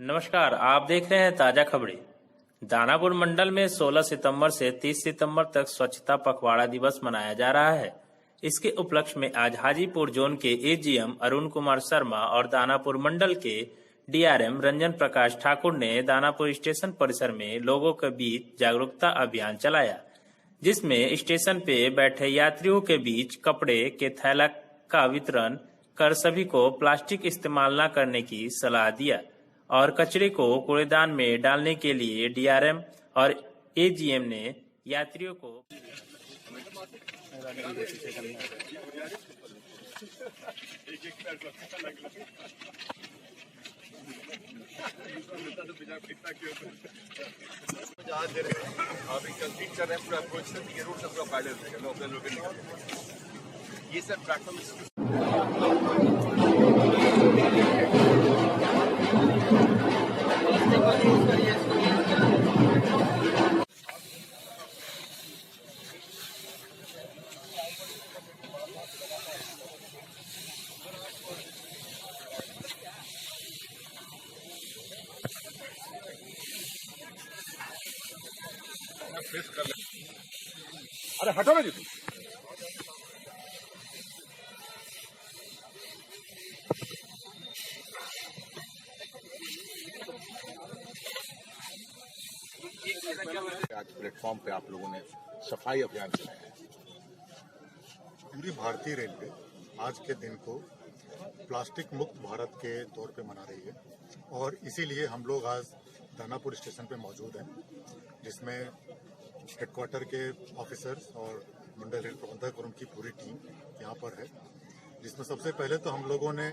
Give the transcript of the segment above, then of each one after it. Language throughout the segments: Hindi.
नमस्कार, आप देख रहे हैं ताजा खबरें। दानापुर मंडल में 16 सितंबर से 30 सितंबर तक स्वच्छता पखवाड़ा दिवस मनाया जा रहा है। इसके उपलक्ष्य में आज हाजीपुर जोन के एजीएम अरुण कुमार शर्मा और दानापुर मंडल के डीआरएम रंजन प्रकाश ठाकुर ने दानापुर स्टेशन परिसर में लोगों के बीच जागरूकता अभियान चलाया, जिसमें स्टेशन पे बैठे यात्रियों के बीच कपड़े के थैला का वितरण कर सभी को प्लास्टिक इस्तेमाल न करने की सलाह दिया और कचरे को कूड़ेदान में डालने के लिए डीआरएम और एजीएम ने यात्रियों को ये सब प्लेटफॉर्म अरे हटो ना जी तुम। आज प्लेटफॉर्म पे आप लोगों ने सफाई अभियान चलाया है। पूरी भारतीय रेलवे आज के दिन को प्लास्टिक मुक्त भारत के तौर पे मना रही है और इसीलिए हम लोग आज दानापुर स्टेशन पे मौजूद हैं, जिसमें हेडक्वार्टर के ऑफिसर्स और मंडल रेल प्रबंधक और उनकी पूरी टीम यहाँ पर है। जिसमें सबसे पहले तो हम लोगों ने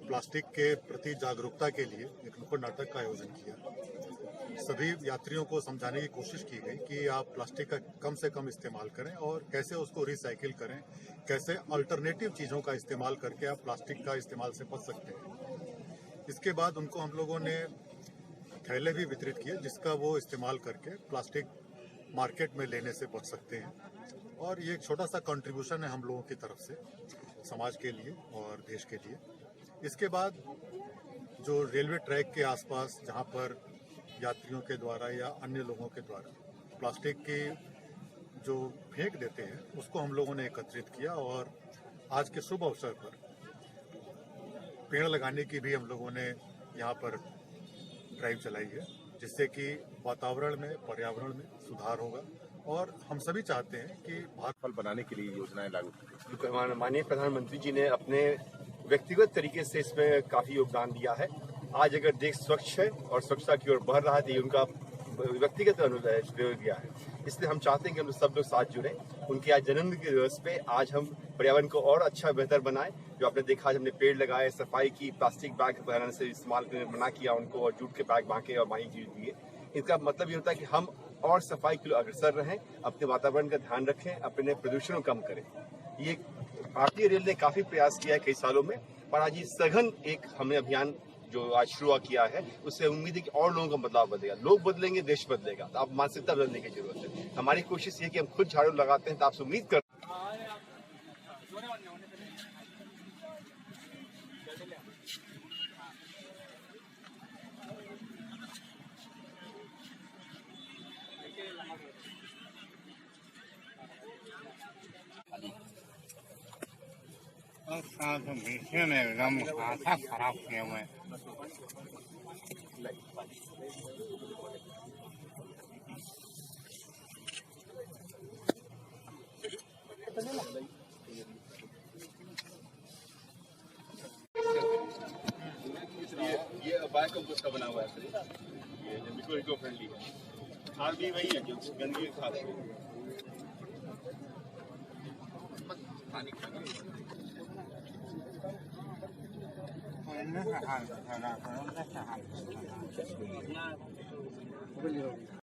प्लास्टिक के प्रति जागरूकता के लिए एक नुक्कड़ नाटक का आयोजन किया। सभी यात्रियों को समझाने की कोशिश की गई कि आप प्लास्टिक का कम से कम इस्तेमाल करें और कैसे उसको रिसाइकिल करें, कैसे अल्टरनेटिव चीज़ों का इस्तेमाल करके आप प्लास्टिक का इस्तेमाल से बच सकते हैं। इसके बाद उनको हम लोगों ने थैले भी वितरित किए, जिसका वो इस्तेमाल करके प्लास्टिक मार्केट में लेने से बच सकते हैं। और ये एक छोटा सा कंट्रीब्यूशन है हम लोगों की तरफ से समाज के लिए और देश के लिए। इसके बाद जो रेलवे ट्रैक के आसपास जहाँ पर यात्रियों के द्वारा या अन्य लोगों के द्वारा प्लास्टिक की जो फेंक देते हैं, उसको हम लोगों ने एकत्रित किया और आज के शुभ अवसर पर पेड़ लगाने की भी हम लोगों ने यहाँ पर ड्राइव चलाई है, जिससे कि वातावरण में, पर्यावरण में सुधार होगा और हम सभी चाहते हैं कि भारत फल बनाने के लिए योजनाएं लागू करें। तो माननीय प्रधानमंत्री जी ने अपने व्यक्तिगत तरीके से इसमें काफी योगदान दिया है। आज अगर देश स्वच्छ है और स्वच्छता की ओर बढ़ रहा है, तो ये उनका व्यक्तिगत अनुदान दिया है। इसलिए हम चाहते हैं कि हम सब लोग साथ जुड़े। उनके आज जन्मदिन के दिवस पे आज हम पर्यावरण को और अच्छा बेहतर बनाएं। जो आपने देखा, आज हमने पेड़ लगाए, सफाई की, प्लास्टिक बैग बनाने से इस्तेमाल मना किया उनको और जूट के बैग बांके और माही चीज दिए। इसका मतलब ये होता है कि हम और सफाई के लिए अग्रसर रहें, अपने वातावरण का ध्यान रखें, अपने प्रदूषण को कम करें। ये भारतीय रेल ने काफी प्रयास किया है कई सालों में, पर आज ये सघन एक हमने अभियान जो आज शुरू किया है, उससे उम्मीद है कि और लोगों का बदलाव बदलेगा। लोग बदलेंगे, देश बदलेगा। तो आप मानसिकता बदलने की जरूरत है। हमारी कोशिश ये है कि हम खुद झाड़ू लगाते हैं, तो आपसे उम्मीद कर मीठे में एकदम माथा खराब किए हुए हैं। ये बायोकम्पोस्ट का बना हुआ है। ये बिल्कुल इको फ्रेंडली है। खाद भी वही है जो गंदगी खाद है।